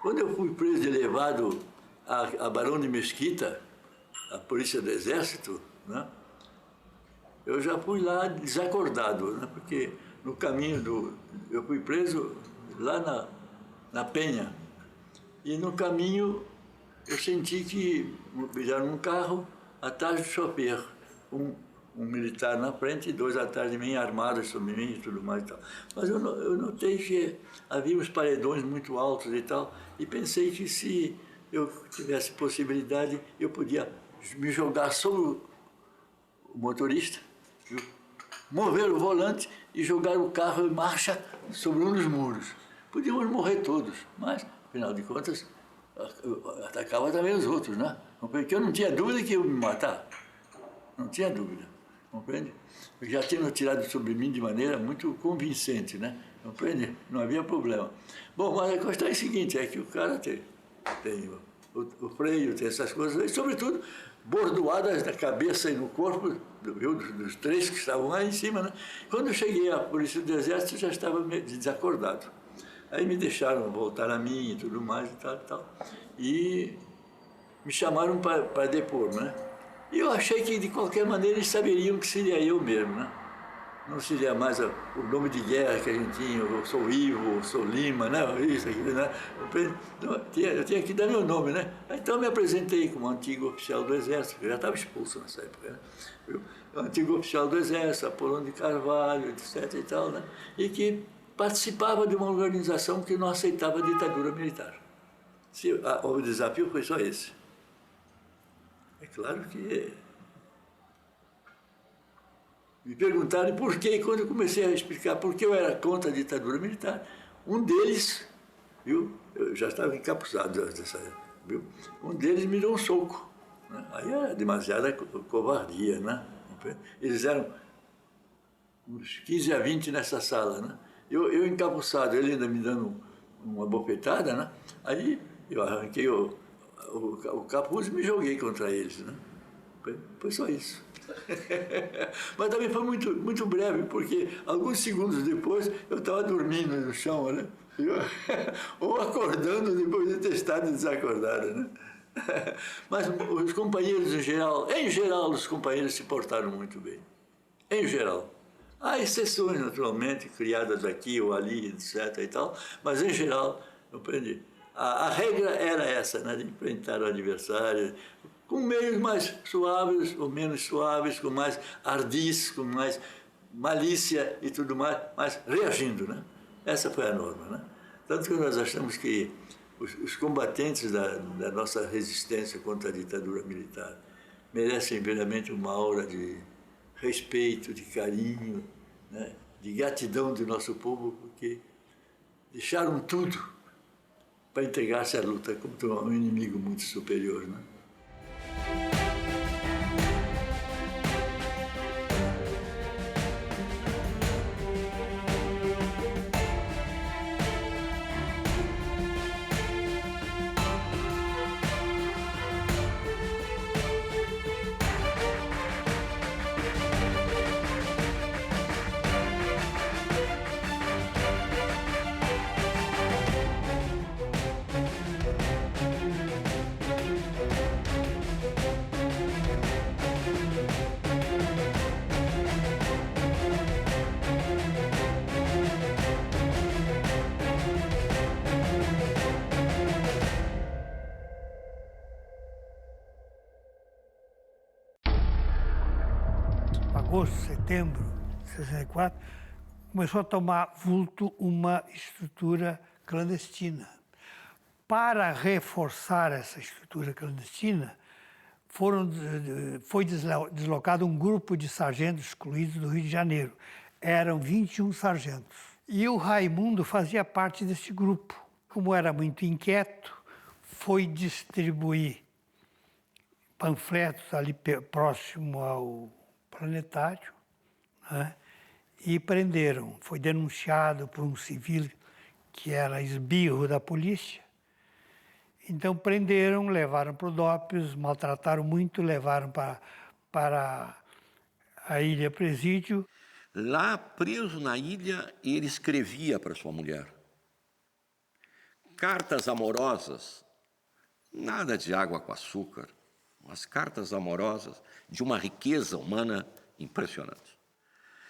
Quando eu fui preso e levado a Barão de Mesquita, a polícia do Exército, né? Eu já fui lá desacordado, né? Porque no caminho eu fui preso lá na Penha, e no caminho eu senti que já num carro, atrás do chofer, um militar na frente e dois atrás de mim, armados sobre mim e tudo mais e tal. Mas eu notei que havia uns paredões muito altos e tal, e pensei que se eu tivesse possibilidade, eu podia me jogar sobre o motorista, viu? Mover o volante e jogar o carro em marcha sobre um dos muros. Podíamos morrer todos, mas, afinal de contas, atacava também os outros, né? Porque eu não tinha dúvida que ia me matar. Não tinha dúvida, compreende? Já tinham tirado sobre mim de maneira muito convincente, né? Compreende? Não havia problema. Bom, mas a questão é a seguinte, é que o cara tem o freio, tem essas coisas, e sobretudo bordoadas na cabeça e no corpo dos três que estavam lá em cima, né? Quando eu cheguei à Polícia do Exército, já estava desacordado. Aí me deixaram voltar a mim e tudo mais e tal e tal. E me chamaram para depor, né? E eu achei que, de qualquer maneira, eles saberiam que seria eu mesmo, né? Não seria mais o nome de guerra que a gente tinha, eu sou Ivo, eu sou Lima, né? Isso, aquilo, né? Eu tinha que dar meu nome, né? Então eu me apresentei como antigo oficial do Exército, eu já estava expulso nessa época, né? O antigo oficial do Exército, Apolônio de Carvalho, etc. e tal, né? E que participava de uma organização que não aceitava a ditadura militar. O desafio foi só esse. É claro que me perguntaram por quê, e quando eu comecei a explicar por que eu era contra a ditadura militar, um deles, viu, eu já estava encapuçado dessa época, viu, um deles me deu um soco, né? Aí era demasiada covardia, né? Eles eram uns 15 a 20 nessa sala, né? Eu encapuçado, ele ainda me dando uma bofetada, né? Aí eu arranquei o capuz e me joguei contra eles, né? Foi só isso. Mas também foi muito, muito breve, porque alguns segundos depois eu estava dormindo no chão, né? Ou acordando depois de ter estado desacordado, né? Mas os companheiros em geral os companheiros se portaram muito bem. Em geral. Há exceções, naturalmente, criadas aqui ou ali, etc. e tal, mas em geral, eu aprendi. A regra era essa, né, de enfrentar o adversário com meios mais suaves ou menos suaves, com mais ardis, com mais malícia e tudo mais, mas reagindo, né? Essa foi a norma, né? Tanto que nós achamos que os combatentes da nossa resistência contra a ditadura militar merecem verdademente uma aura de respeito, de carinho, né? De gratidão do nosso povo, porque deixaram tudo para entregar-se à luta contra um inimigo muito superior, né? Agosto, setembro de 64, começou a tomar vulto uma estrutura clandestina. Para reforçar essa estrutura clandestina, foi deslocado um grupo de sargentos excluídos do Rio de Janeiro. Eram 21 sargentos. E o Raimundo fazia parte desse grupo. Como era muito inquieto, foi distribuir panfletos ali próximo ao Planetário, né? E prenderam. Foi denunciado por um civil que era esbirro da polícia. Então prenderam, levaram para o DOPS, maltrataram muito, levaram para a Ilha Presídio. Lá, preso na ilha, ele escrevia para sua mulher Cartas amorosas, nada de água com açúcar, mas cartas amorosas de uma riqueza humana impressionante.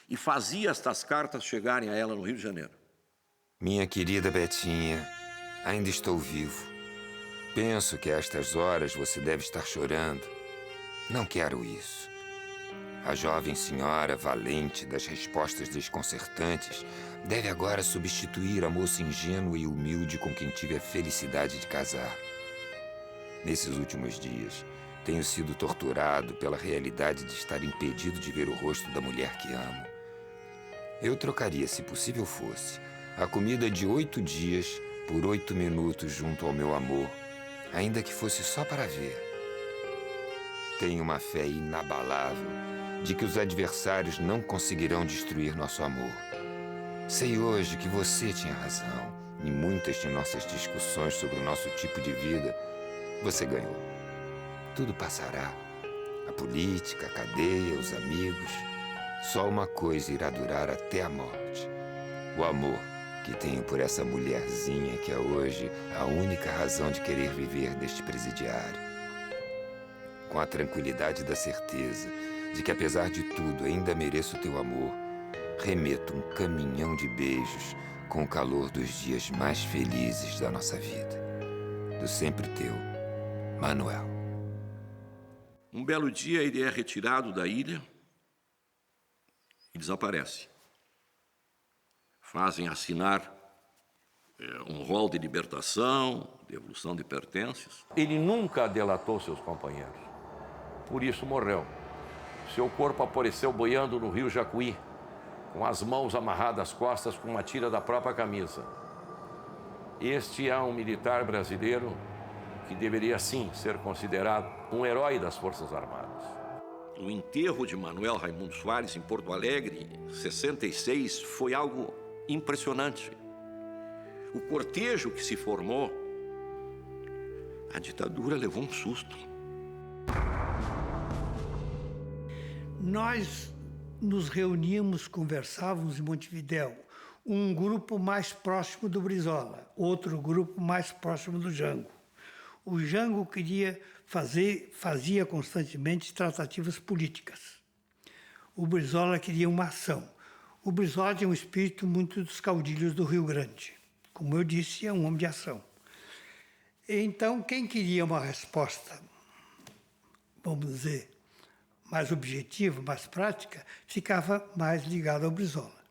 E fazia estas cartas chegarem a ela no Rio de Janeiro. Minha querida Betinha, ainda estou vivo. Penso que a estas horas você deve estar chorando. Não quero isso. A jovem senhora, valente das respostas desconcertantes, deve agora substituir a moça ingênua e humilde com quem tive a felicidade de casar. Nesses últimos dias, tenho sido torturado pela realidade de estar impedido de ver o rosto da mulher que amo. Eu trocaria, se possível fosse, a comida de 8 dias por 8 minutos junto ao meu amor, ainda que fosse só para ver. Tenho uma fé inabalável de que os adversários não conseguirão destruir nosso amor. Sei hoje que você tinha razão. Em muitas de nossas discussões sobre o nosso tipo de vida, você ganhou. Tudo passará. A política, a cadeia, os amigos. Só uma coisa irá durar até a morte. O amor que tenho por essa mulherzinha que é hoje a única razão de querer viver deste presidiário. Com a tranquilidade da certeza de que, apesar de tudo, ainda mereço teu amor, remeto um caminhão de beijos com o calor dos dias mais felizes da nossa vida. Do sempre teu, Manuel. Um belo dia ele é retirado da ilha e desaparece. Fazem assinar um rol de libertação, devolução de pertences. Ele nunca delatou seus companheiros. Por isso morreu. Seu corpo apareceu boiando no rio Jacuí, com as mãos amarradas às costas com uma tira da própria camisa. Este é um militar brasileiro que deveria, sim, ser considerado um herói das Forças Armadas. O enterro de Manuel Raimundo Soares em Porto Alegre, em 66, foi algo impressionante. O cortejo que se formou, a ditadura levou um susto. Nós nos reuníamos, conversávamos em Montevidéu, um grupo mais próximo do Brizola, outro grupo mais próximo do Jango. O Jango fazia constantemente tratativas políticas. O Brizola queria uma ação. O Brizola tinha um espírito muito dos caudilhos do Rio Grande. Como eu disse, é um homem de ação. Então, quem queria uma resposta, vamos dizer, mais objetiva, mais prática, ficava mais ligado ao Brizola.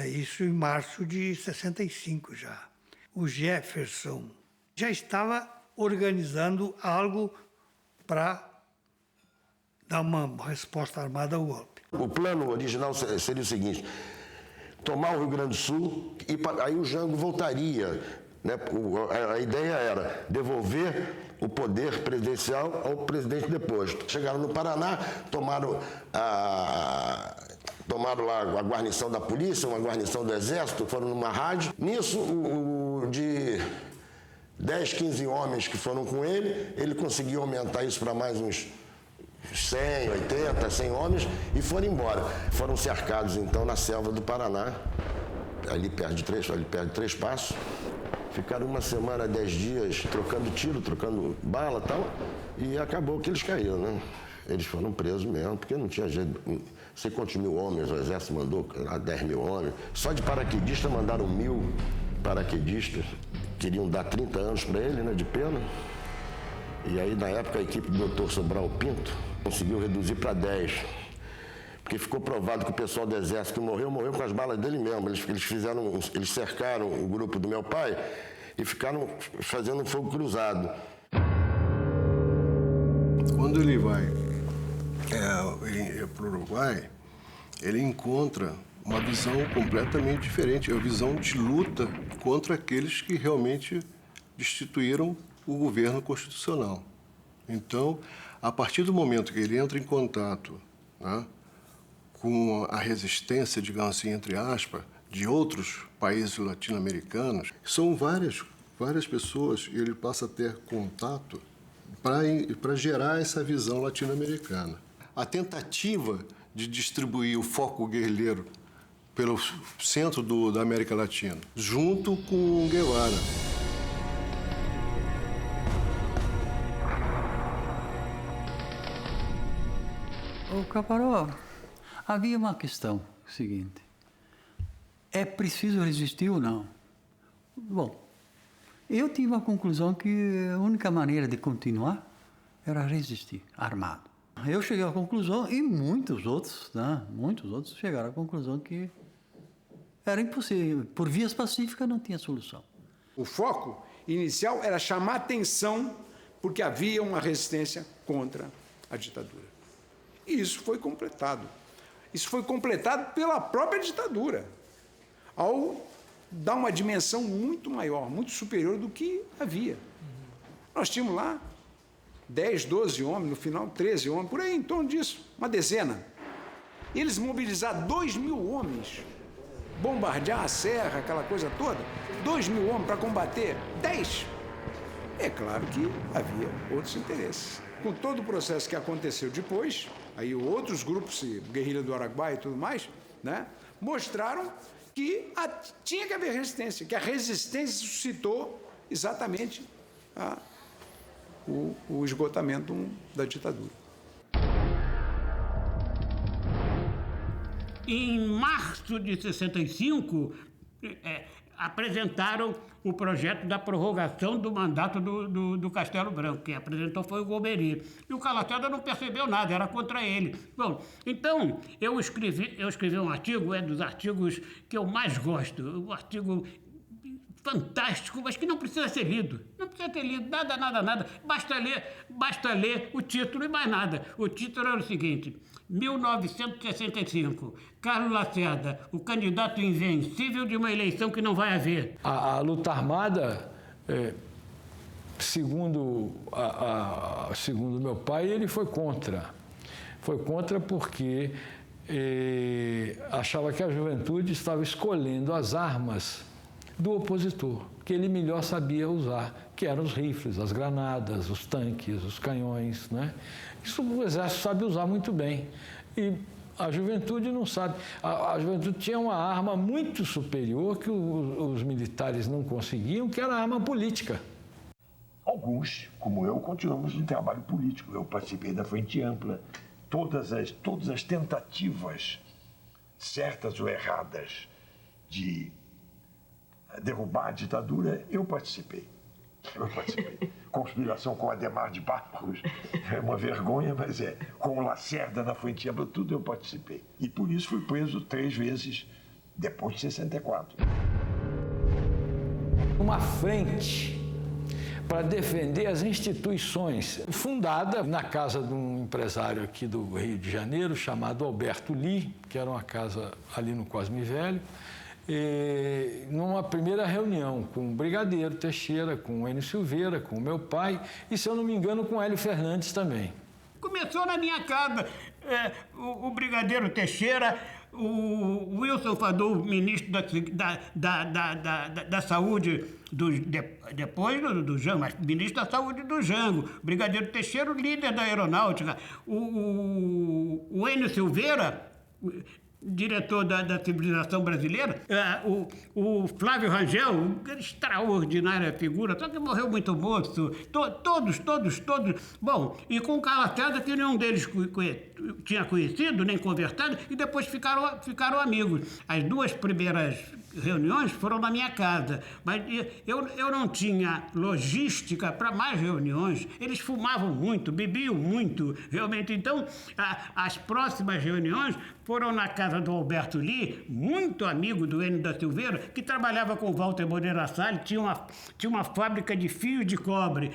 Isso em março de 65 já. O Jefferson já estava organizando algo para dar uma resposta armada ao golpe. O plano original seria o seguinte: tomar o Rio Grande do Sul e aí o Jango voltaria, né? A ideia era devolver o poder presidencial ao presidente deposto. Chegaram no Paraná, tomaram lá a guarnição da polícia, uma guarnição do exército, foram numa rádio. Nisso, de 10, 15 homens que foram com ele conseguiu aumentar isso para mais uns 100, 80, 100 homens e foram embora. Foram cercados, então, na selva do Paraná, ali perto de Três Passos. Ficaram uma semana, 10 dias, trocando tiro, trocando bala e tal, e acabou que eles caíram, né? Eles foram presos mesmo, porque não tinha jeito. Não sei quantos mil homens, o exército mandou, 10 mil homens. Só de paraquedista mandaram 1000 paraquedistas. Queriam dar 30 anos para ele, né, de pena. E aí, na época, a equipe do Dr. Sobral Pinto conseguiu reduzir para 10. Porque ficou provado que o pessoal do exército que morreu com as balas dele mesmo. Eles cercaram o grupo do meu pai e ficaram fazendo um fogo cruzado. Quando ele vai para o Uruguai, ele encontra uma visão completamente diferente, é a visão de luta contra aqueles que realmente destituíram o governo constitucional. Então, a partir do momento que ele entra em contato, né, com a resistência, digamos assim, entre aspas, de outros países latino-americanos, são várias pessoas e ele passa a ter contato para gerar essa visão latino-americana. A tentativa de distribuir o foco guerrilheiro pelo centro da América Latina, junto com o Guevara. Caparó, havia uma questão seguinte. É preciso resistir ou não? Bom, eu tive a conclusão que a única maneira de continuar era resistir, armado. Eu cheguei à conclusão, e muitos outros chegaram à conclusão que era impossível. Por vias pacíficas não tinha solução. O foco inicial era chamar atenção porque havia uma resistência contra a ditadura. E isso foi completado. Isso foi completado pela própria ditadura, ao dar uma dimensão muito maior, muito superior do que havia. Nós tínhamos lá 10, 12 homens, no final 13 homens, por aí, em torno disso, uma dezena. Eles mobilizaram 2.000 homens, bombardear a serra, aquela coisa toda, 2.000 homens para combater 10. É claro que havia outros interesses. Com todo o processo que aconteceu depois, aí outros grupos, Guerrilha do Araguaia e tudo mais, né, mostraram que tinha que haver resistência, que a resistência suscitou exatamente o esgotamento da ditadura. Em março de 65, apresentaram o projeto da prorrogação do mandato do Castelo Branco. Quem apresentou foi o Golbery. E o Lacerda não percebeu nada, era contra ele. Bom, então, eu escrevi um artigo, dos artigos que eu mais gosto, um artigo fantástico, mas que não precisa ser lido. Não precisa ter lido nada. Basta ler o título e mais nada. O título era o seguinte: 1965, Carlos Lacerda, o candidato invencível de uma eleição que não vai haver. A luta armada, segundo meu pai, ele foi contra. Foi contra porque achava que a juventude estava escolhendo as armas do opositor, que ele melhor sabia usar, que eram os rifles, as granadas, os tanques, os canhões, né? Isso o exército sabe usar muito bem. E a juventude não sabe. A juventude tinha uma arma muito superior que os militares não conseguiam, que era a arma política. Alguns, como eu, continuamos no trabalho político. Eu participei da Frente Ampla. Todas as tentativas, certas ou erradas, de derrubar a ditadura, eu participei. Conspiração com Adhemar de Barros é uma vergonha, mas com o Lacerda na Frente Ampla, tudo eu participei. E por isso fui preso 3 vezes depois de 64. Uma frente para defender as instituições, fundada na casa de um empresário aqui do Rio de Janeiro, chamado Alberto Lee, que era uma casa ali no Cosme Velho, numa primeira reunião com o Brigadeiro Teixeira, com o Enio Silveira, com o meu pai e, se eu não me engano, com o Hélio Fernandes também. Começou na minha casa. O Brigadeiro Teixeira, o Wilson Fadul, ministro da Saúde, depois do Jango, mas ministro da Saúde do Jango. O Brigadeiro Teixeira, o líder da aeronáutica. O Enio Silveira, diretor da civilização brasileira, o Flávio Rangel, extraordinária figura, só que morreu muito moço, todos. Bom, e com o Carlos Lacerda, que nenhum deles tinha conhecido, nem conversado, e depois ficaram amigos. As 2 primeiras reuniões foram na minha casa, mas eu não tinha logística para mais reuniões. Eles fumavam muito, bebiam muito, realmente. Então, as próximas reuniões foram na casa do Alberto Lee, muito amigo do Enio da Silveira, que trabalhava com o Walter Moreira Salles, tinha uma fábrica de fios de cobre.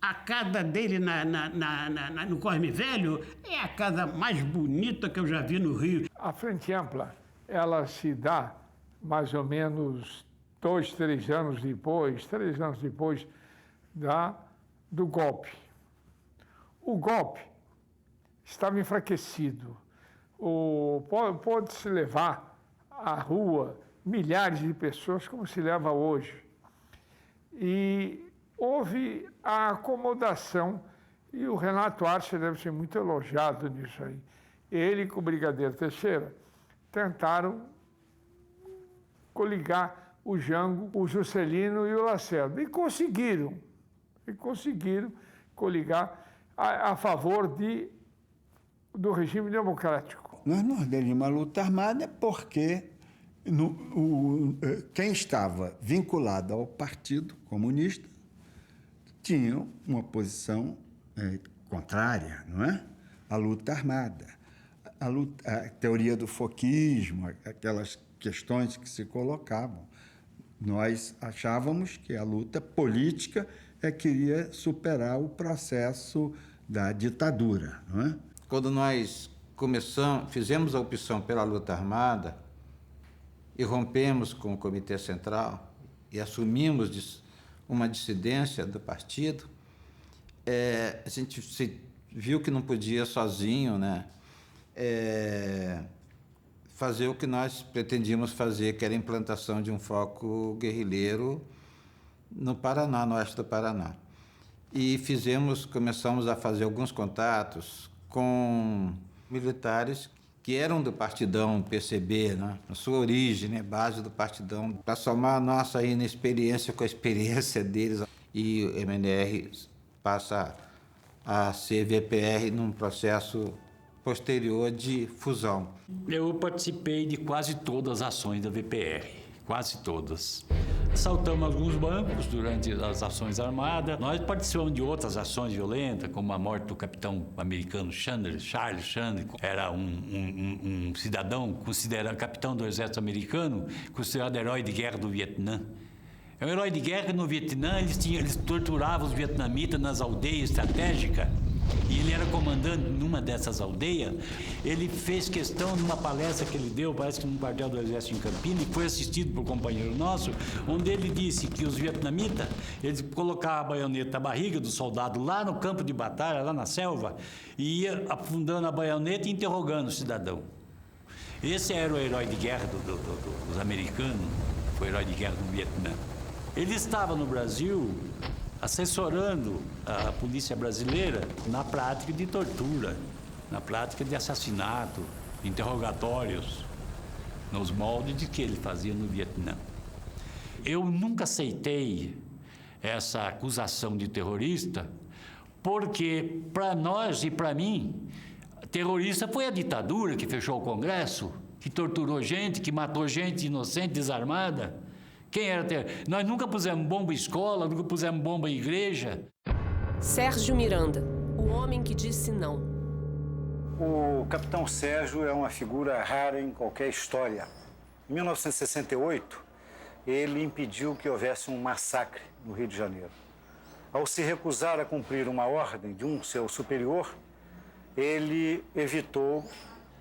A casa dele no Cosme Velho é a casa mais bonita que eu já vi no Rio. A Frente Ampla, ela se dá mais ou menos 2, 3 anos depois, do golpe. O golpe estava enfraquecido. Pode-se levar à rua milhares de pessoas, como se leva hoje. E houve a acomodação, e o Renato Arce deve ser muito elogiado nisso aí. Ele, com o Brigadeiro Teixeira, tentaram coligar o Jango, o Juscelino e o Lacerda. E conseguiram coligar a favor de do regime democrático. Nós não ordenamos a luta armada porque quem estava vinculado ao Partido Comunista tinha uma posição contrária, não é? À luta armada. A teoria do foquismo, aquelas questões que se colocavam. Nós achávamos que a luta política queria superar o processo da ditadura, não é? Quando nós fizemos a opção pela luta armada e rompemos com o Comitê Central e assumimos uma dissidência do partido, a gente viu que não podia sozinho, né, fazer o que nós pretendíamos fazer, que era a implantação de um foco guerrilheiro no Paraná, no oeste do Paraná. E começamos a fazer alguns contatos com militares que eram do Partidão PCB, né? A sua origem, né? Base do Partidão, para somar a nossa inexperiência com a experiência deles. E o MNR passa a ser VPR num processo posterior de fusão. Eu participei de quase todas as ações da VPR, quase todas. Assaltamos alguns bancos durante as ações armadas. Nós participamos de outras ações violentas, como a morte do capitão americano Charles Chandler. Era um cidadão considerado capitão do exército americano, considerado herói de guerra do Vietnã. É um herói de guerra no Vietnã, eles torturavam os vietnamitas nas aldeias estratégicas. E ele era comandante numa dessas aldeias. Ele fez questão, numa palestra que ele deu, parece que num quartel do Exército em Campinas, e foi assistido por um companheiro nosso, onde ele disse que os vietnamitas, eles colocavam a baioneta na barriga do soldado lá no campo de batalha, lá na selva, e ia afundando a baioneta e interrogando o cidadão. Esse era o herói de guerra dos americanos, foi o herói de guerra do Vietnã. Ele estava no Brasil assessorando a polícia brasileira na prática de tortura, na prática de assassinato, interrogatórios, nos moldes de que ele fazia no Vietnã. Eu nunca aceitei essa acusação de terrorista, porque para nós e para mim, terrorista foi a ditadura que fechou o Congresso, que torturou gente, que matou gente inocente, desarmada. Quem era terrorista? Nós nunca pusemos bomba em escola, nunca pusemos bomba em igreja. Sérgio Miranda, o homem que disse não. O capitão Sérgio é uma figura rara em qualquer história. Em 1968, ele impediu que houvesse um massacre no Rio de Janeiro. Ao se recusar a cumprir uma ordem de um seu superior, ele evitou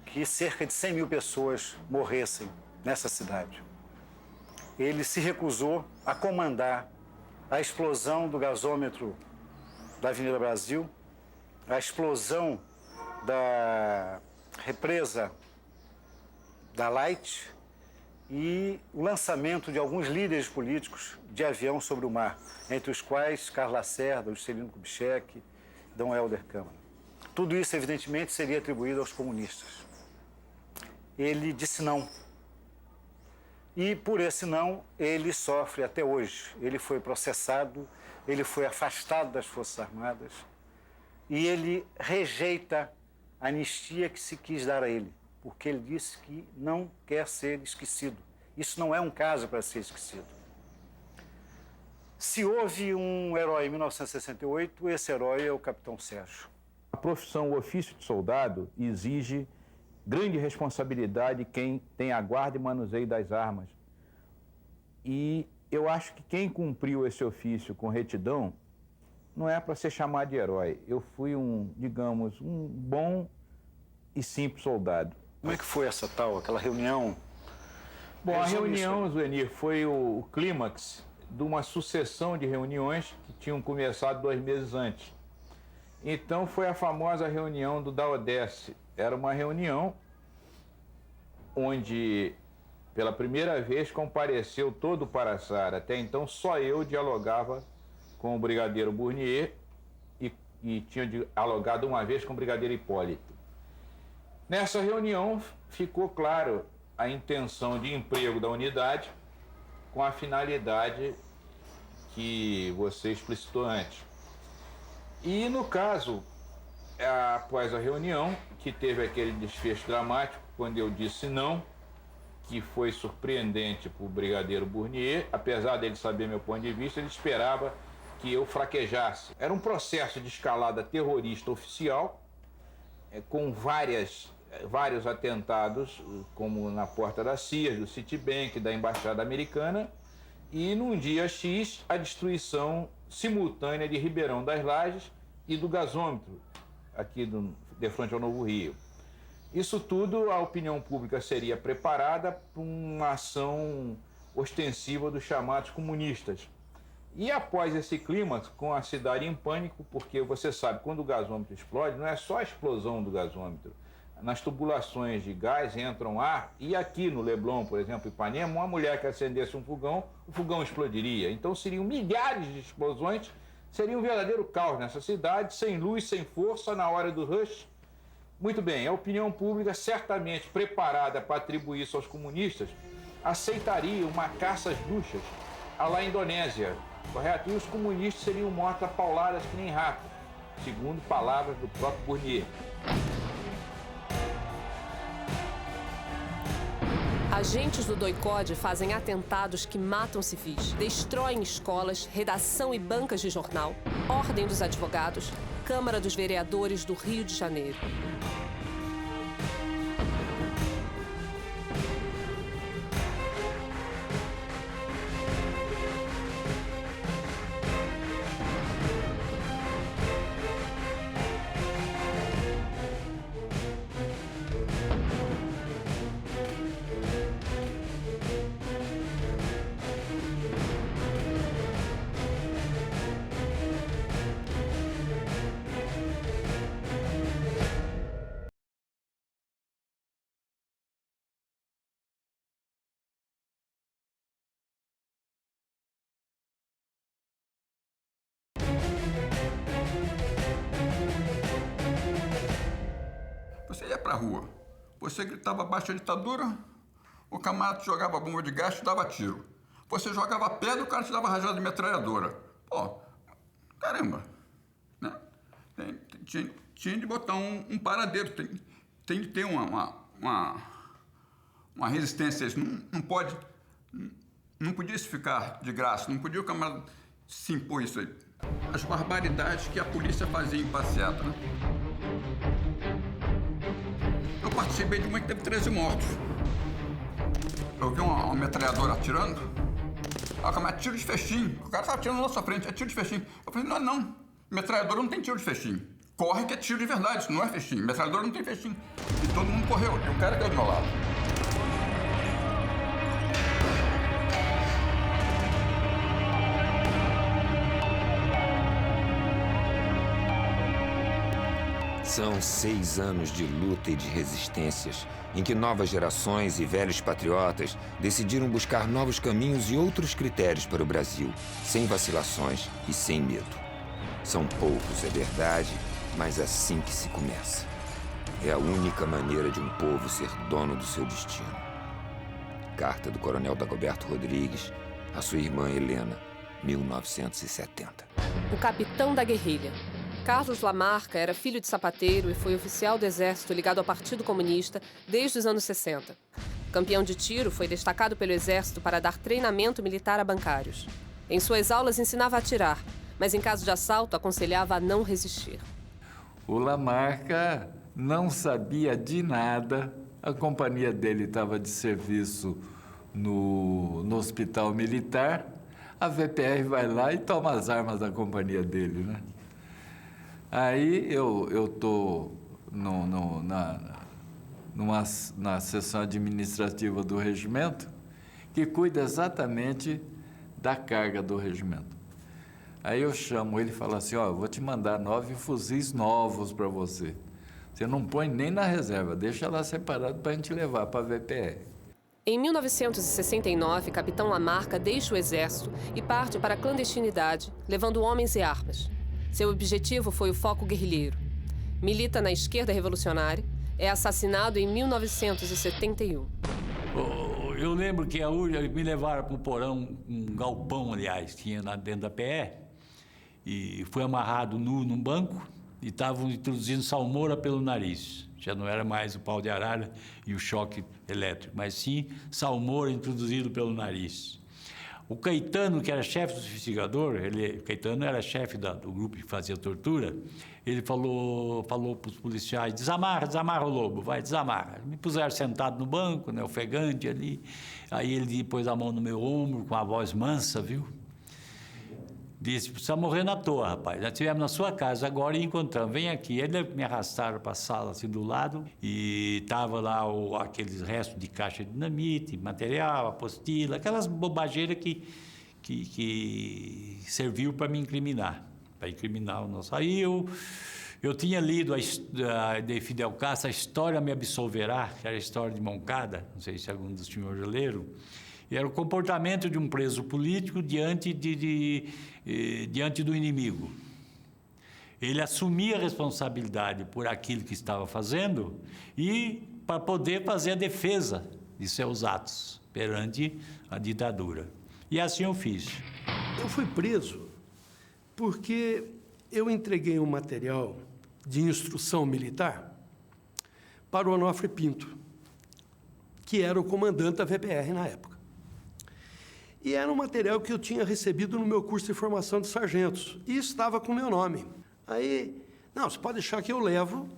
que cerca de 100 mil pessoas morressem nessa cidade. Ele se recusou a comandar a explosão do gasômetro da Avenida Brasil, a explosão da represa da Light e o lançamento de alguns líderes políticos de avião sobre o mar, entre os quais Carlos Lacerda, Juscelino Kubitschek, Dom Helder Câmara. Tudo isso, evidentemente, seria atribuído aos comunistas. Ele disse não. E, por esse não, ele sofre até hoje. Ele foi processado, ele foi afastado das Forças Armadas e ele rejeita a anistia que se quis dar a ele, porque ele disse que não quer ser esquecido. Isso não é um caso para ser esquecido. Se houve um herói em 1968, esse herói é o capitão Sérgio. A profissão, o ofício de soldado, exige grande responsabilidade quem tem a guarda e manuseio das armas. E eu acho que quem cumpriu esse ofício com retidão não é para ser chamado de herói. Eu fui digamos, um bom e simples soldado. Como é que foi aquela reunião? Bom, a reunião, Zuenir, foi o clímax de uma sucessão de reuniões que tinham começado 2 meses antes. Então foi a famosa reunião do Daodesse. Era uma reunião onde, pela primeira vez, compareceu todo o Paraçara. Até então, só eu dialogava com o brigadeiro Bournier e tinha dialogado uma vez com o brigadeiro Hipólito. Nessa reunião, ficou claro a intenção de emprego da unidade com a finalidade que você explicitou antes. E, no caso, após a reunião, que teve aquele desfecho dramático quando eu disse não, que foi surpreendente para o brigadeiro Burnier. Apesar dele saber meu ponto de vista, ele esperava que eu fraquejasse. Era um processo de escalada terrorista oficial, com vários atentados, como na porta da Sears, do Citibank, da Embaixada Americana, e num dia X, a destruição simultânea de Ribeirão das Lajes e do gasômetro, aqui de frente ao Novo Rio. Isso tudo, a opinião pública seria preparada para uma ação ostensiva dos chamados comunistas. E após esse clímax, com a cidade em pânico, porque você sabe, quando o gasômetro explode, não é só a explosão do gasômetro. Nas tubulações de gás entram ar, e aqui no Leblon, por exemplo, Ipanema, uma mulher que acendesse um fogão, o fogão explodiria. Então seriam milhares de explosões, seria um verdadeiro caos nessa cidade, sem luz, sem força, na hora do rush. Muito bem, a opinião pública, certamente preparada para atribuir isso aos comunistas, aceitaria uma caça às bruxas à la Indonésia, correto? E os comunistas seriam mortos a pauladas que nem rato, segundo palavras do próprio Burnier. Agentes do DOI-CODE fazem atentados que matam civis, destroem escolas, redação e bancas de jornal, Ordem dos Advogados, Câmara dos Vereadores do Rio de Janeiro. Você ia pra rua, você gritava baixa ditadura, o camarada te jogava bomba de gás e te dava tiro. Você jogava pedra, o cara te dava rajada de metralhadora. Pô, caramba, né? Tinha de botar um paradeiro, tem de ter uma resistência. Isso não podia se ficar de graça, não podia o camarada se impor isso aí. As barbaridades que a polícia fazia em passeata, né? Eu participei de uma que teve 13 mortos. Eu vi uma metralhadora atirando, aí o camarada, tiro de festim. O cara estava atirando na nossa frente, é tiro de festim. Eu falei, não, metralhadora não tem tiro de festim. Corre que é tiro de verdade, isso não é festim. Metralhadora não tem festim. E todo mundo correu, e o cara deu do meu lado. São 6 anos de luta e de resistências, em que novas gerações e velhos patriotas decidiram buscar novos caminhos e outros critérios para o Brasil, sem vacilações e sem medo. São poucos, é verdade, mas assim que se começa. É a única maneira de um povo ser dono do seu destino. Carta do Coronel Dagoberto Rodrigues à sua irmã Helena, 1970. O capitão da guerrilha. Carlos Lamarca era filho de sapateiro e foi oficial do Exército ligado ao Partido Comunista desde os anos 60. Campeão de tiro, foi destacado pelo Exército para dar treinamento militar a bancários. Em suas aulas ensinava a atirar, mas em caso de assalto aconselhava a não resistir. O Lamarca não sabia de nada. A companhia dele estava de serviço no hospital militar. A VPR vai lá e toma as armas da companhia dele, né? Aí eu estou na seção administrativa do regimento, que cuida exatamente da carga do regimento. Aí eu chamo ele e falo assim, ó, vou te mandar 9 fuzis novos para você. Você não põe nem na reserva, deixa lá separado para a gente levar para a VPR. Em 1969, Capitão Lamarca deixa o Exército e parte para a clandestinidade, levando homens e armas. Seu objetivo foi o foco guerrilheiro. Milita na esquerda revolucionária, é assassinado em 1971. Eu lembro que me levaram para o porão, um galpão, aliás, tinha lá dentro da PE, e fui amarrado nu num banco, e estavam introduzindo salmoura pelo nariz. Já não era mais o pau de arara e o choque elétrico, mas sim salmoura introduzido pelo nariz. O Caetano, que era chefe do investigador, Caetano era chefe do grupo que fazia tortura, ele falou para os policiais, desamarra o lobo, vai, desamarra. Me puseram sentado no banco, né, ofegante ali, aí ele pôs a mão no meu ombro com a voz mansa, viu? Disse, precisa morrer na toa, rapaz. Já estivemos na sua casa agora e encontramos. Vem aqui. Ele me arrastaram para a sala assim do lado e estava lá aqueles restos de caixa de dinamite, material, apostila, aquelas bobageiras que serviu para me incriminar. Para incriminar o nosso. Aí eu tinha lido de Fidel Castro, A História Me Absolverá, que era a história de Moncada, não sei se algum dos senhores já leram. E era o comportamento de um preso político diante do inimigo. Ele assumia a responsabilidade por aquilo que estava fazendo e para poder fazer a defesa de seus atos perante a ditadura. E assim eu fiz. Eu fui preso porque eu entreguei um material de instrução militar para o Onofre Pinto, que era o comandante da VPR na época. E era um material que eu tinha recebido no meu curso de formação de sargentos. E estava com o meu nome. Aí, não, você pode deixar que eu levo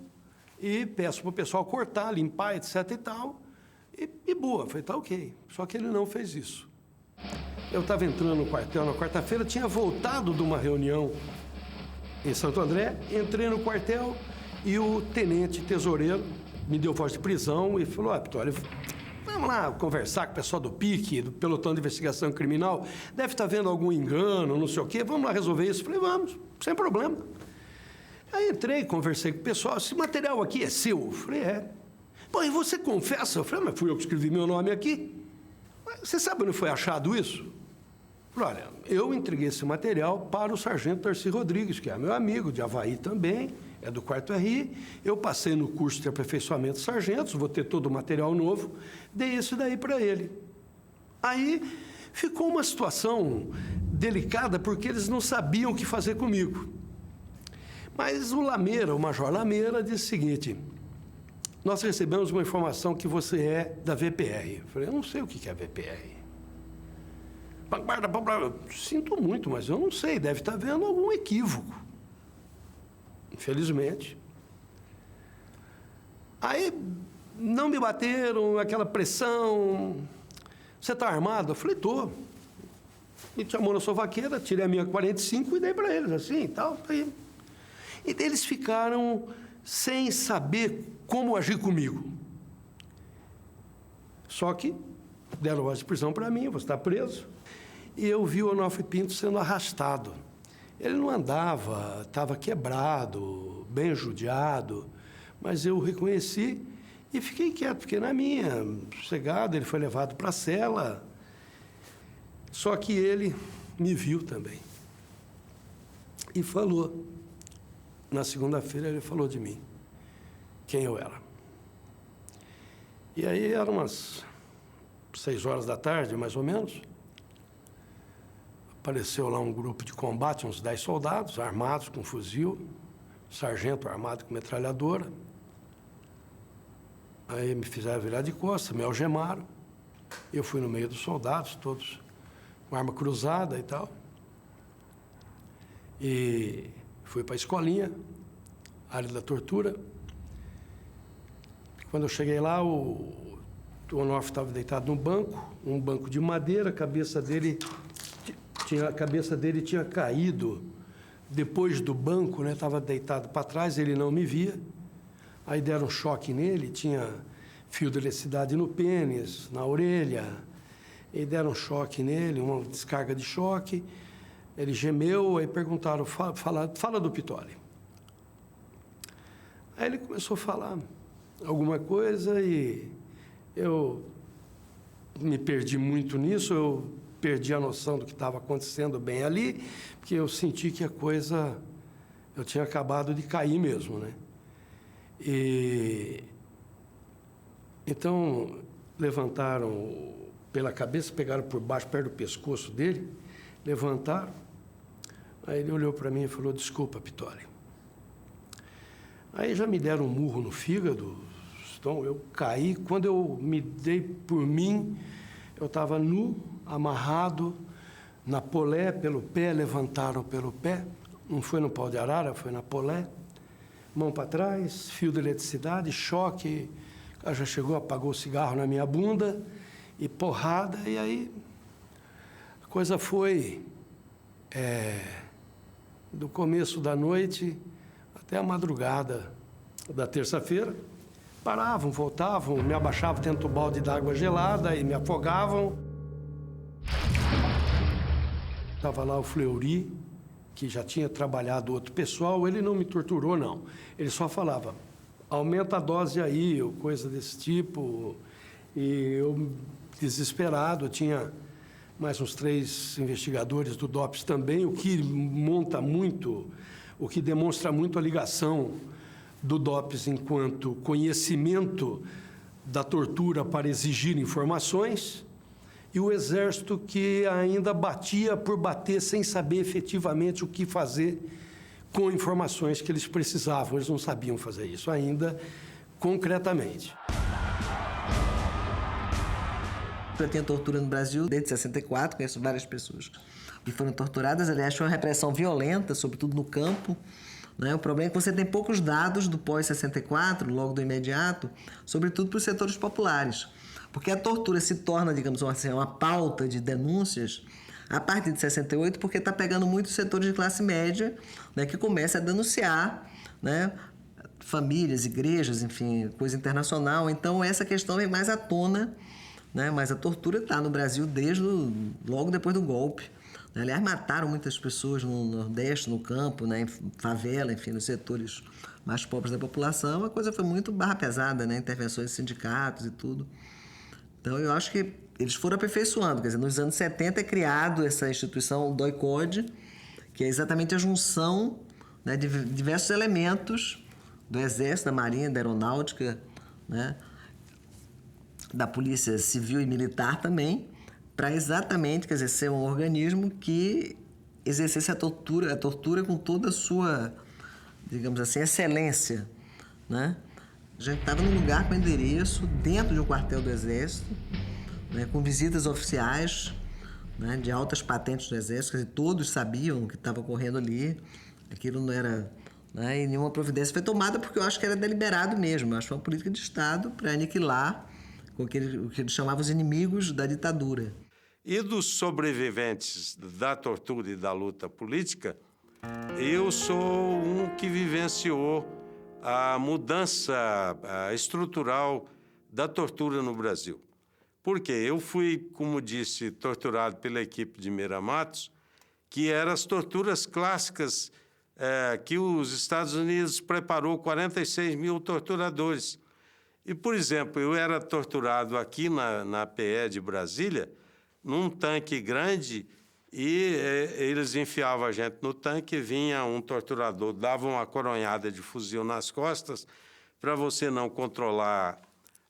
e peço para o pessoal cortar, limpar, etc. e tal. E boa, falei, tá ok. Só que ele não fez isso. Eu estava entrando no quartel na quarta-feira, tinha voltado de uma reunião em Santo André, entrei no quartel e o tenente tesoureiro me deu voz de prisão e falou, Pitório, vamos lá conversar com o pessoal do PIC, do Pelotão de Investigação Criminal, deve estar vendo algum engano, não sei o quê, vamos lá resolver isso. Falei, vamos, sem problema. Aí entrei, conversei com o pessoal, esse material aqui é seu? Falei, é. Pô, e você confessa? Eu falei, mas fui eu que escrevi meu nome aqui. Você sabe onde foi achado isso? Falei, olha, eu entreguei esse material para o sargento Darcy Rodrigues, que é meu amigo, de Havaí também, é do 4º RI. Eu passei no curso de aperfeiçoamento de sargentos, vou ter todo o material novo, dei isso daí para ele. Aí ficou uma situação delicada, porque eles não sabiam o que fazer comigo. Mas o Lameira, o Major Lameira, disse o seguinte, nós recebemos uma informação que você é da VPR. Eu falei, eu não sei o que é VPR. Sinto muito, mas eu não sei, deve estar havendo algum equívoco. Infelizmente. Aí não me bateram, aquela pressão. Você está armado? Eu falei, estou. Me chamou na sua vaqueira, tirei a minha 45 e dei para eles, assim e tal. E eles ficaram sem saber como agir comigo. Só que deram voz de prisão para mim, você está preso. E eu vi o Onofre Pinto sendo arrastado. Ele não andava, estava quebrado, bem judiado, mas eu o reconheci e fiquei quieto, fiquei na minha, sossegado. Ele foi levado para a cela, só que ele me viu também. E falou, na segunda-feira ele falou de mim, quem eu era. E aí eram umas 6 horas da tarde, mais ou menos. Apareceu lá um grupo de combate, uns 10 soldados, armados com fuzil, sargento armado com metralhadora. Aí me fizeram virar de costas, me algemaram. Eu fui no meio dos soldados, todos com arma cruzada e tal. E fui para a escolinha, área da tortura. Quando eu cheguei lá, o Onofre estava deitado num banco, um banco de madeira, a cabeça dele tinha caído depois do banco, né? Estava deitado para trás, ele não me via. Aí deram um choque nele, tinha fio de eletricidade no pênis, na orelha. E deram um choque nele, uma descarga de choque. Ele gemeu, aí perguntaram, fala do Pittoli. Aí ele começou a falar alguma coisa e eu me perdi muito nisso, eu perdi a noção do que estava acontecendo bem ali, porque eu senti que a coisa, eu tinha acabado de cair mesmo, né? E então levantaram pela cabeça, pegaram por baixo, perto do pescoço dele, levantaram. Aí ele olhou para mim e falou, desculpa, Pittoli, Aí já me deram um murro no fígado, então eu caí. Quando eu me dei por mim, eu estava nu, amarrado, na polé, pelo pé, levantaram pelo pé. Não foi no pau de arara, foi na polé. Mão para trás, fio de eletricidade, choque. O cara já chegou, apagou o cigarro na minha bunda e porrada. E aí a coisa foi do começo da noite até a madrugada da terça-feira. Paravam, voltavam, me abaixavam dentro do balde d'água gelada e me afogavam. Estava lá o Fleury, que já tinha trabalhado outro pessoal, ele não me torturou, não. Ele só falava, aumenta a dose aí, ou coisa desse tipo. E eu, desesperado, tinha mais uns 3 investigadores do DOPS também, o que demonstra muito a ligação do DOPS enquanto conhecimento da tortura para exigir informações, e o Exército que ainda batia por bater sem saber efetivamente o que fazer com informações que eles precisavam. Eles não sabiam fazer isso ainda concretamente. Eu tenho tortura no Brasil desde 64, conheço várias pessoas que foram torturadas. Aliás, foi uma repressão violenta, sobretudo no campo. O problema é que você tem poucos dados do pós-64, logo do imediato, sobretudo para os setores populares. Porque a tortura se torna, digamos assim, uma pauta de denúncias a partir de 68, porque está pegando muitos setores de classe média, que começa a denunciar, famílias, igrejas, enfim, coisa internacional. Então, essa questão vem mais à tona, mas a tortura está no Brasil logo depois do golpe. Aliás, mataram muitas pessoas no Nordeste, no campo, em favela, enfim, nos setores mais pobres da população. A coisa foi muito barra pesada, intervenções de sindicatos e tudo. Então, eu acho que eles foram aperfeiçoando. Quer dizer, nos anos 70 é criado essa instituição, o DOI-CODE, que é exatamente a junção de diversos elementos do Exército, da Marinha, da Aeronáutica, da Polícia Civil e Militar também, para exatamente, quer dizer, ser um organismo que exercesse a tortura com toda a sua, digamos assim, excelência, A gente estava num lugar com endereço, dentro de um quartel do Exército, com visitas oficiais, de altas patentes do Exército, quer dizer, todos sabiam o que estava ocorrendo ali, aquilo não era... E nenhuma providência foi tomada, porque eu acho que era deliberado mesmo. Eu acho que foi uma política de Estado para aniquilar o que eles chamavam os inimigos da ditadura. E dos sobreviventes da tortura e da luta política, eu sou um que vivenciou a mudança estrutural da tortura no Brasil. Por quê? Eu fui, como disse, torturado pela equipe de Meira Matos, que eram as torturas clássicas que os Estados Unidos preparou 46 mil torturadores. E, por exemplo, eu era torturado aqui na PE de Brasília, num tanque grande, e eles enfiavam a gente no tanque, vinha um torturador, dava uma coronhada de fuzil nas costas, para você não controlar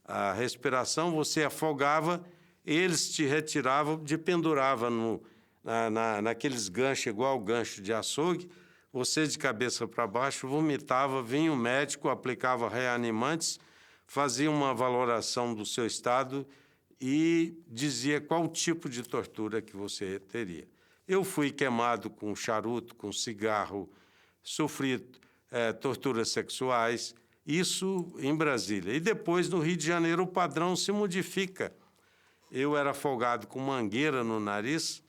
a respiração, você afogava, eles te retiravam, te penduravam naqueles ganchos, igual gancho de açougue, você de cabeça para baixo vomitava, vinha o médico, aplicava reanimantes, fazia uma valoração do seu estado e dizia qual tipo de tortura que você teria. Eu fui queimado com charuto, com cigarro, sofri torturas sexuais, isso em Brasília. E depois, no Rio de Janeiro, o padrão se modifica. Eu era afogado com mangueira no nariz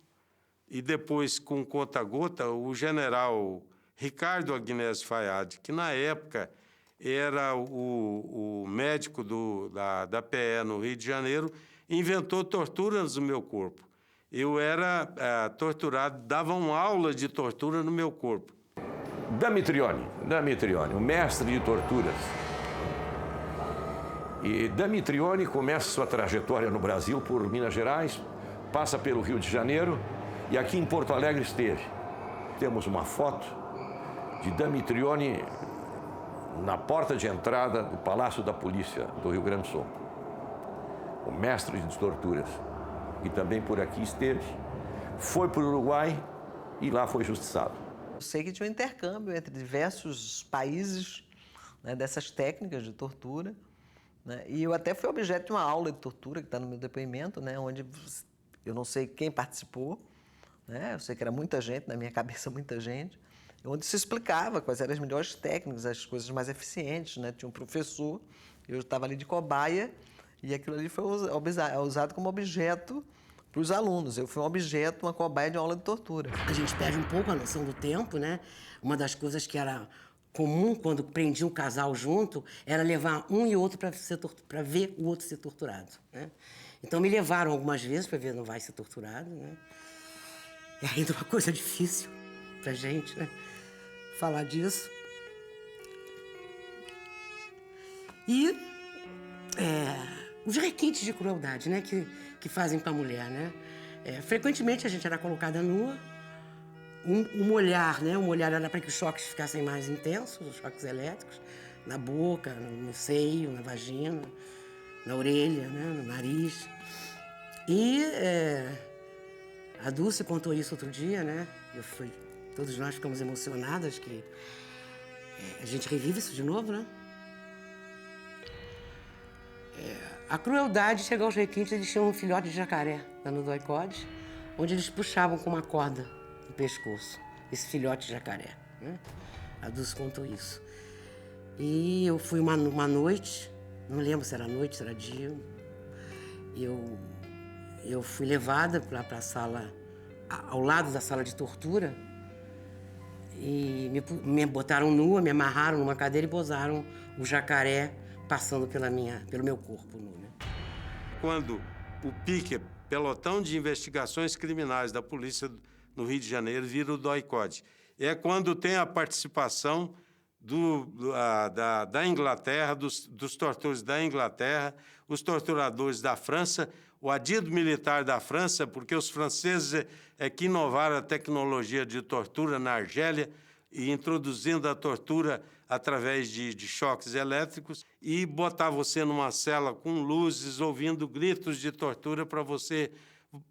e depois, com conta-gota, o general Ricardo Agnésio Fayad, que na época era o médico da PE no Rio de Janeiro, inventou torturas no meu corpo. Eu era torturado, davam aula de tortura no meu corpo. Damitrione, o mestre de torturas. E Damitrione começa sua trajetória no Brasil por Minas Gerais, passa pelo Rio de Janeiro e aqui em Porto Alegre esteve. Temos uma foto de Damitrione na porta de entrada do Palácio da Polícia do Rio Grande do Sul. O mestre de torturas, que também por aqui esteve, foi para o Uruguai e lá foi justiçado. Eu sei que tinha um intercâmbio entre diversos países, né, dessas técnicas de tortura. Né? E eu até fui objeto de uma aula de tortura, que está no meu depoimento, né, onde eu não sei quem participou, né, eu sei que era muita gente, na minha cabeça muita gente, onde se explicava quais eram as melhores técnicas, as coisas mais eficientes. Né? Tinha um professor, eu estava ali de cobaia, e aquilo ali foi usado como objeto para os alunos. Eu fui um objeto, uma cobaia de uma aula de tortura. A gente perde um pouco a noção do tempo, né? Uma das coisas que era comum quando prendia um casal junto era levar um e outro para ver o outro ser torturado, né? Então me levaram algumas vezes para ver não vai ser torturado, né? É ainda uma coisa difícil pra gente, né? Falar disso. E os requintes de crueldade, né? Que fazem com a mulher, né? Frequentemente a gente era colocada nua, um olhar, né? Um olhar era para que os choques ficassem mais intensos, os choques elétricos, na boca, no seio, na vagina, na orelha, né? No nariz. E a Dulce contou isso outro dia, né? Todos nós ficamos emocionadas que a gente revive isso de novo, né? A crueldade chegou aos requintes, eles tinham um filhote de jacaré lá no doicode, onde eles puxavam com uma corda no pescoço, esse filhote de jacaré, né? A Dulce contou isso. E eu fui uma noite, não lembro se era noite, se era dia, eu fui levada para a sala, ao lado da sala de tortura, e me botaram nua, me amarraram numa cadeira e posaram o jacaré passando pelo meu corpo nu, né? Quando o PIC, Pelotão de Investigações Criminais da Polícia no Rio de Janeiro, vira o DOI-CODE. É quando tem a participação da Inglaterra, dos torturadores da Inglaterra, os torturadores da França, o adido militar da França, porque os franceses é que inovaram a tecnologia de tortura na Argélia e introduzindo a tortura através de choques elétricos e botar você numa cela com luzes, ouvindo gritos de tortura para você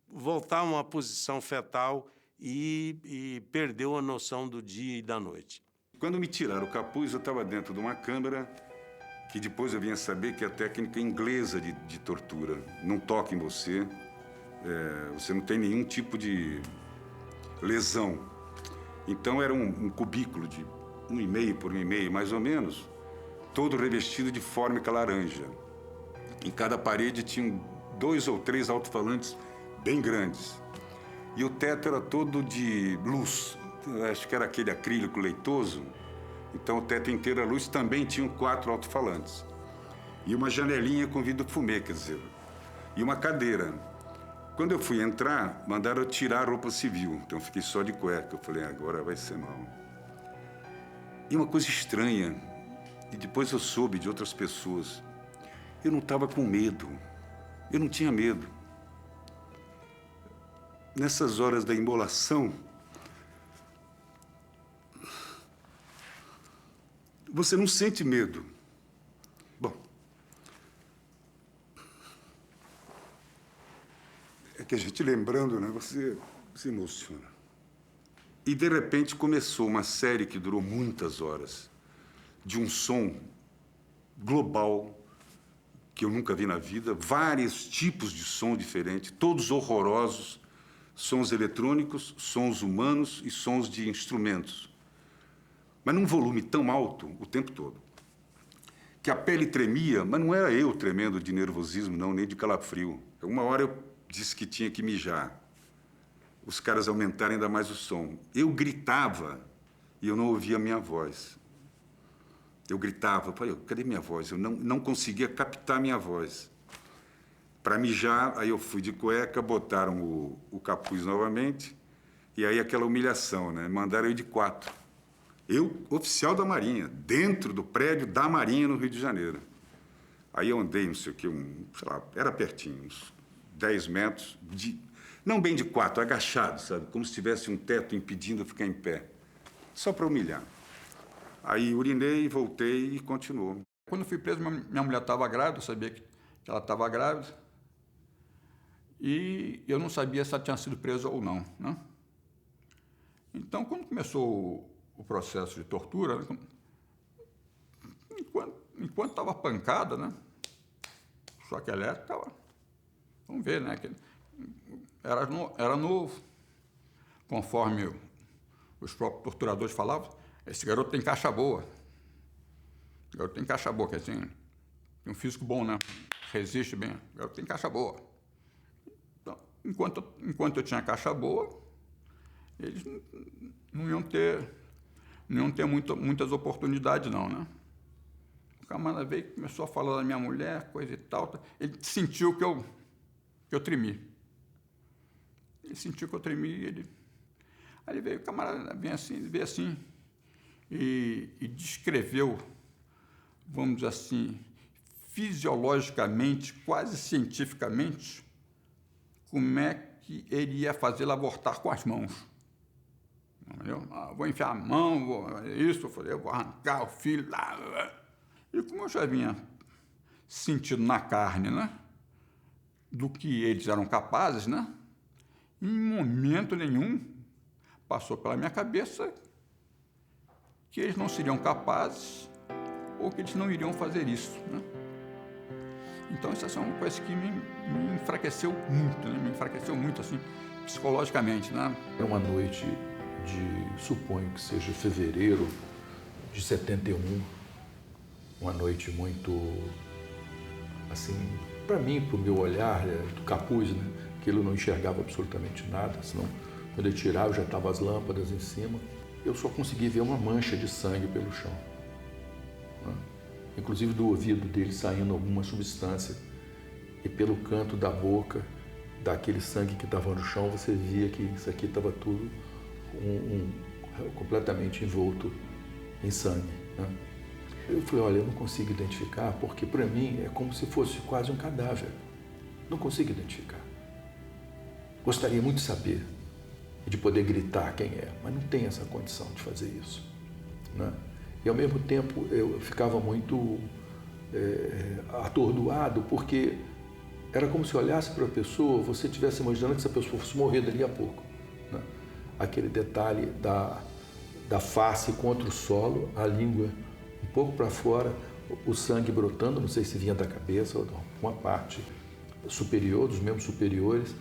voltar a uma posição fetal e perdeu a noção do dia e da noite. Quando me tiraram o capuz, eu estava dentro de uma câmara que depois eu vinha saber que é a técnica inglesa de tortura. Não toca em você, você não tem nenhum tipo de lesão. Então era um cubículo de 1,5 por 1,5, mais ou menos, todo revestido de fórmica laranja. Em cada parede tinham 2 ou 3 alto-falantes bem grandes. E o teto era todo de luz, acho que era aquele acrílico leitoso. Então o teto inteiro era luz, também tinham 4 alto-falantes. E uma janelinha com vidro fumê, quer dizer, e uma cadeira. Quando eu fui entrar, mandaram eu tirar a roupa civil, então eu fiquei só de cueca. Eu falei, agora vai ser mal. E uma coisa estranha, e depois eu soube de outras pessoas, eu não estava com medo, eu não tinha medo. Nessas horas da imolação, você não sente medo. Bom, é que a gente lembrando, né, você se emociona. E, de repente, começou uma série que durou muitas horas, de um som global que eu nunca vi na vida, vários tipos de som diferentes, todos horrorosos, sons eletrônicos, sons humanos e sons de instrumentos. Mas num volume tão alto o tempo todo, que a pele tremia, mas não era eu tremendo de nervosismo, não, nem de calafrio. Uma hora eu disse que tinha que mijar. Os caras aumentaram ainda mais o som. Eu gritava e eu não ouvia a minha voz. Eu gritava, falei, cadê minha voz? Eu não conseguia captar minha voz. Para mijar, aí eu fui de cueca, botaram o capuz novamente, e aí aquela humilhação, né? Mandaram eu de 4. Eu, oficial da Marinha, dentro do prédio da Marinha no Rio de Janeiro. Aí eu andei, não sei o quê, sei lá, era pertinho, uns 10 metros, não bem de 4, agachado, sabe? Como se tivesse um teto impedindo eu ficar em pé. Só para humilhar. Aí urinei, voltei e continuou. Quando eu fui preso, minha mulher estava grávida, eu sabia que ela estava grávida. E eu não sabia se ela tinha sido presa ou não, né? Então, quando começou o processo de tortura, enquanto estava pancada, né? O choque elétrico estava... Vamos ver, né? Era novo. Conforme os próprios torturadores falavam, esse garoto tem caixa boa. O garoto tem caixa boa, que assim, tem um físico bom, né? Resiste bem. O garoto tem caixa boa. Então, enquanto eu tinha caixa boa, eles não iam ter muitas oportunidades, não, né? O camarada veio e começou a falar da minha mulher, coisa e tal. Ele sentiu que eu tremi. Ele sentiu que eu tremi e ele... Aí veio o camarada, veio assim, e descreveu, vamos dizer assim, fisiologicamente, quase cientificamente, como é que ele ia fazer abortar com as mãos. Entendeu? Vou enfiar a mão, eu vou arrancar o filho. E como eu já vinha sentindo na carne, né, do que eles eram capazes, né, em momento nenhum passou pela minha cabeça que eles não seriam capazes ou que eles não iriam fazer isso, né? Então, essa é uma coisa que me enfraqueceu muito, né? Me enfraqueceu muito, assim, psicologicamente, né? É uma noite suponho que seja fevereiro de 71, uma noite muito, assim, para mim, para o meu olhar, do capuz, né? Aquilo eu não enxergava absolutamente nada, senão quando ele tirava já estavam as lâmpadas em cima. Eu só consegui ver uma mancha de sangue pelo chão, né? Inclusive do ouvido dele saindo alguma substância, e pelo canto da boca, daquele sangue que estava no chão, você via que isso aqui estava tudo completamente envolto em sangue, né? Eu falei, olha, eu não consigo identificar, porque para mim é como se fosse quase um cadáver. Não consigo identificar. Gostaria muito de saber e de poder gritar quem é, mas não tem essa condição de fazer isso, né? E ao mesmo tempo eu ficava muito atordoado, porque era como se olhasse para a pessoa, você estivesse imaginando que essa pessoa fosse morrer dali a pouco, né? Aquele detalhe da face contra o solo, a língua um pouco para fora, o sangue brotando, não sei se vinha da cabeça ou de uma parte superior, dos membros superiores.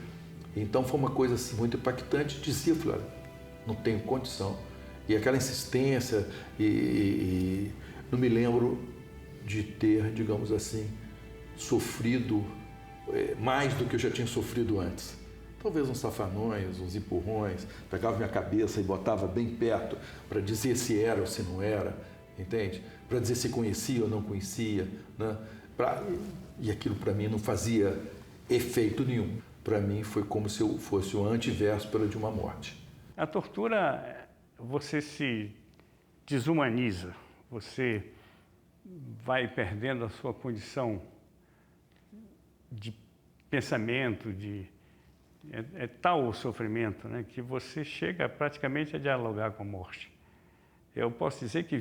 Então foi uma coisa assim, muito impactante. Dizia, falei, olha, não tenho condição. E aquela insistência, e não me lembro de ter, digamos assim, sofrido mais do que eu já tinha sofrido antes. Talvez uns safanões, uns empurrões, pegava minha cabeça e botava bem perto para dizer se era ou se não era, entende? Para dizer se conhecia ou não conhecia, né? E aquilo para mim não fazia efeito nenhum. Para mim foi como se eu fosse o antivéspera de uma morte. A tortura, você se desumaniza, você vai perdendo a sua condição de pensamento, é tal o sofrimento, né, que você chega praticamente a dialogar com a morte. Eu posso dizer que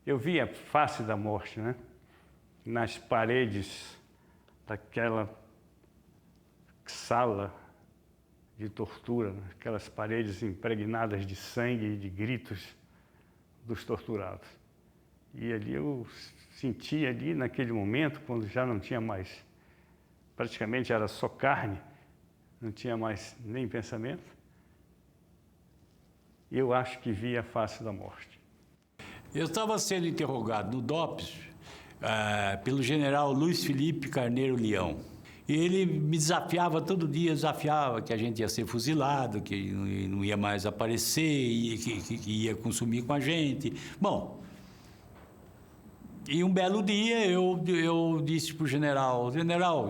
eu vi a face da morte, né, nas paredes daquela sala de tortura, né, aquelas paredes impregnadas de sangue e de gritos dos torturados. E ali eu senti ali naquele momento, quando já não tinha mais, praticamente era só carne, não tinha mais nem pensamento, eu acho que vi a face da morte. Eu estava sendo interrogado no DOPS pelo general Luiz Felipe Carneiro Leão. E ele me desafiava todo dia, desafiava que a gente ia ser fuzilado, que não ia mais aparecer, que ia consumir com a gente. Bom, e um belo dia eu disse para o general,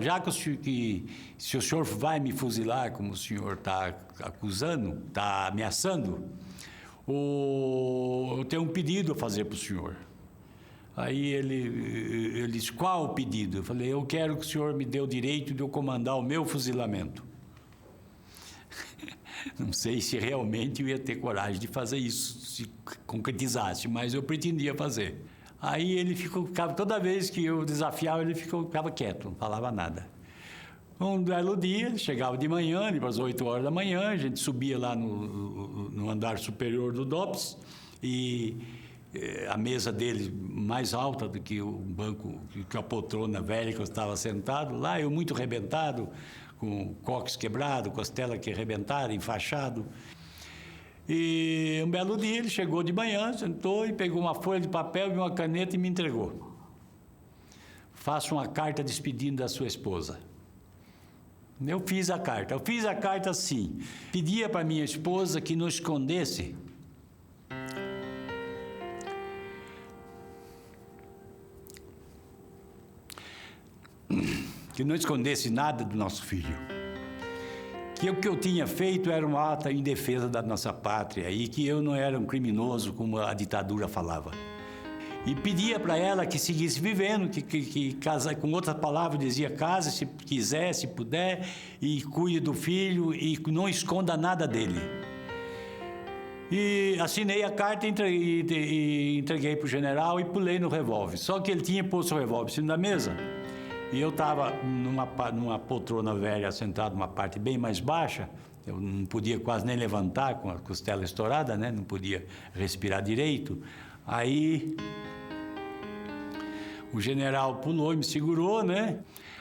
já que se o senhor vai me fuzilar, como o senhor está acusando, está ameaçando, eu tenho um pedido a fazer para o senhor. Aí ele disse, qual o pedido? Eu falei, eu quero que o senhor me dê o direito de eu comandar o meu fuzilamento. Não sei se realmente eu ia ter coragem de fazer isso, se concretizasse, mas eu pretendia fazer. Aí ele ficava, toda vez que eu desafiava, ele ficava quieto, não falava nada. Um belo dia, chegava de manhã, às 8 horas da manhã, a gente subia lá no andar superior do DOPS e a mesa dele mais alta do que o banco, que a poltrona velha que eu estava sentado. Lá eu muito arrebentado, com cóccix quebrado, costela que arrebentaram, enfaixado. E um belo dia ele chegou de manhã, sentou e pegou uma folha de papel e uma caneta e me entregou. Faça uma carta despedindo da sua esposa. Eu fiz a carta assim. Pedia para minha esposa que não escondesse nada do nosso filho. Que o que eu tinha feito era um ato em defesa da nossa pátria e que eu não era um criminoso como a ditadura falava. E pedia para ela que seguisse vivendo, que casa, com outras palavras dizia, case se quiser, se puder, e cuide do filho e não esconda nada dele. E assinei a carta e entreguei para o general e pulei no revólver. Só que ele tinha posto o revólver em cima da mesa e eu estava numa poltrona velha, sentado numa parte bem mais baixa. Eu não podia quase nem levantar com a costela estourada, né? Não podia respirar direito. Aí o general pulou e me segurou, né?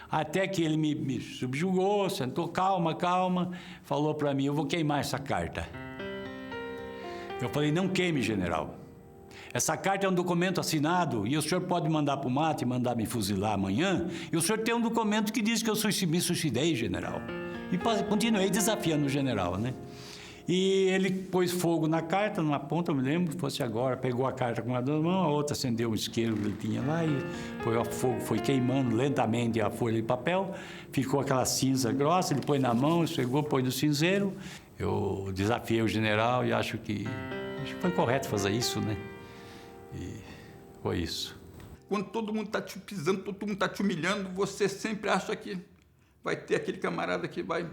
Até que ele me subjugou, sentou, calma, falou para mim, eu vou queimar essa carta. Eu falei, não queime, general. Essa carta é um documento assinado e o senhor pode mandar para o mato e mandar me fuzilar amanhã. E o senhor tem um documento que diz que eu me suicidei, general. E continuei desafiando o general, né? E ele pôs fogo na carta, numa ponta, eu me lembro que fosse agora, pegou a carta com uma mão, a outra acendeu um isqueiro que ele tinha lá e foi ao fogo, foi queimando lentamente a folha de papel, ficou aquela cinza grossa, ele põe na mão, chegou, põe no cinzeiro. Eu desafiei o general e acho que foi correto fazer isso, né? E foi isso. Quando todo mundo está te pisando, todo mundo está te humilhando, você sempre acha que vai ter aquele camarada que vai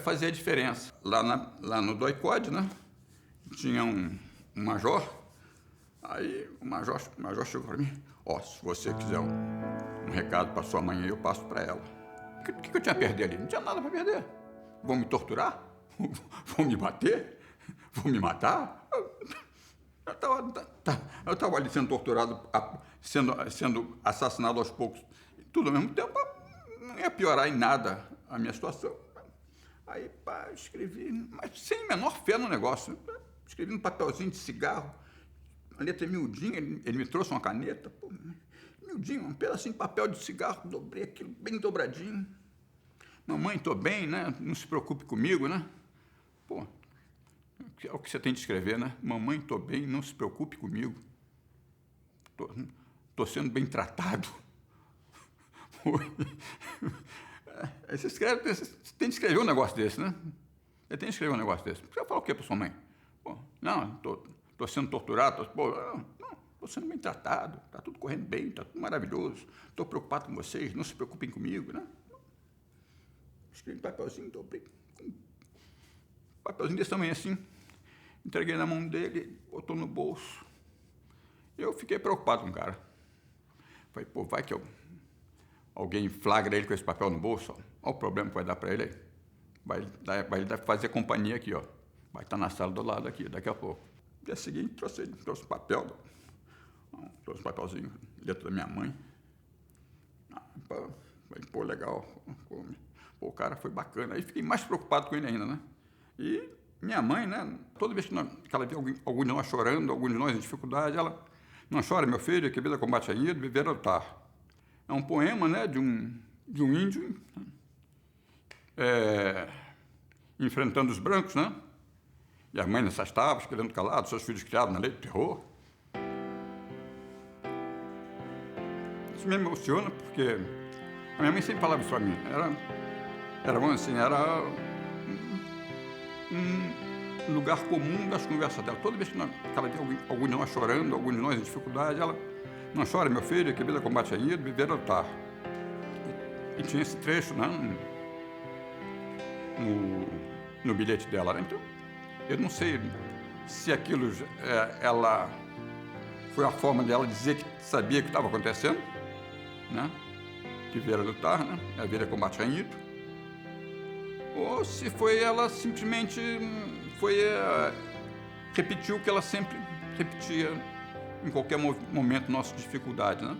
fazer a diferença. Lá no DOI-CODE, né? Tinha um major. Aí o major chegou para mim. Se você quiser um recado para sua mãe, eu passo para ela. O que eu tinha a perder ali? Não tinha nada para perder. Vão me torturar? Vão me bater? Vão me matar? Eu estava ali sendo torturado, sendo assassinado aos poucos. Tudo ao mesmo tempo, não ia piorar em nada a minha situação. Aí, escrevi, mas sem a menor fé no negócio. Escrevi num papelzinho de cigarro, a letra miudinha, ele me trouxe uma caneta, miudinho, um pedacinho de papel de cigarro, dobrei aquilo bem dobradinho. Mamãe, tô bem, né? Não se preocupe comigo, né? É o que você tem de escrever, né? Mamãe, tô bem, não se preocupe comigo. Tô sendo bem tratado. Aí você tem de escrever um negócio desse, né? Você tem de escrever um negócio desse. Você vai falar o quê para sua mãe? Não, tô sendo torturado, tô sendo bem tratado, tá tudo correndo bem, tá tudo maravilhoso, tô preocupado com vocês, não se preocupem comigo, né? Escrevi um papelzinho, dobrei, um papelzinho desse tamanho assim, entreguei na mão dele, botou no bolso. Eu fiquei preocupado com o cara. Falei, vai que alguém flagra ele com esse papel no bolso, olha o problema que vai dar para ele aí. Vai fazer companhia aqui, ó. Vai estar na sala do lado aqui, daqui a pouco. No dia seguinte, trouxe um papel, trouxe um papelzinho, letra da minha mãe. Falei, legal. O cara foi bacana. Aí fiquei mais preocupado com ele ainda, né? E minha mãe, né? Toda vez que ela via algum de nós chorando, algum de nós em dificuldade, ela, não chora, meu filho, que vida combate ainda, viver ou lutar. É um poema, né, de um índio enfrentando os brancos, né? E a mãe nessas tábuas, querendo calar, seus filhos criados na lei do terror. Isso me emociona porque a minha mãe sempre falava isso para mim. Era um lugar comum das conversas dela. Toda vez que ela via algum de nós chorando, algum de nós em dificuldade, ela, não chora, meu filho, que vida combate ainda, viver ou lutar. E tinha esse trecho, né, no bilhete dela, né? Então, eu não sei se aquilo ela foi a forma dela dizer que sabia o que estava acontecendo, né? Que viver ou lutar, né? A vida combate ainda. Ou se foi ela simplesmente repetiu o que ela sempre repetia em qualquer momento nossa dificuldade, né?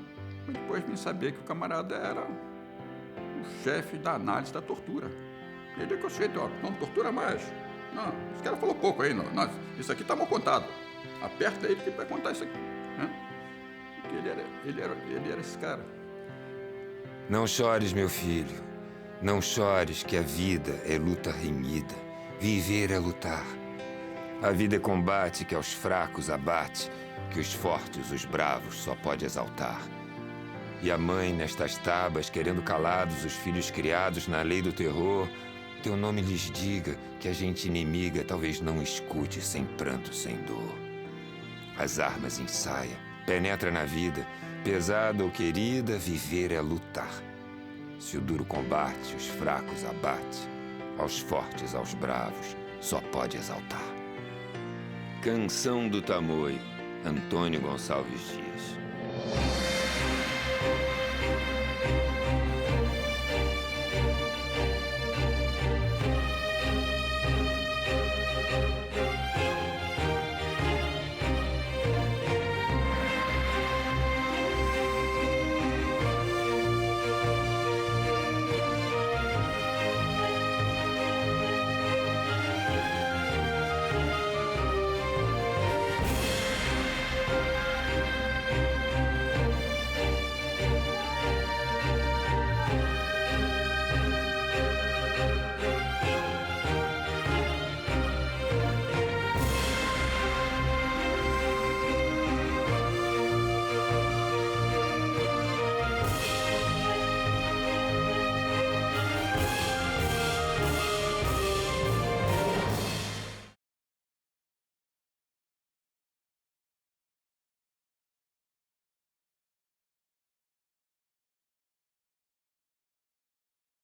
Mas depois vim saber que o camarada era o chefe da análise da tortura. Ele é que eu cheguei, ó, não tortura mais. Não, esse cara falou pouco aí, não. Isso aqui tá mal contado. Aperta ele que ele vai contar isso aqui. Né? Porque ele era esse cara. Não chores, meu filho. Não chores, que a vida é luta renhida. Viver é lutar. A vida é combate que aos fracos abate, que os fortes, os bravos, só pode exaltar. E a mãe, nestas tabas, querendo calados os filhos criados na lei do terror, teu nome lhes diga que a gente inimiga talvez não escute sem pranto, sem dor. As armas ensaia, penetra na vida, pesada ou querida, viver é lutar. Se o duro combate, os fracos abate, aos fortes, aos bravos, só pode exaltar. Canção do Tamoio, Antônio Gonçalves Dias.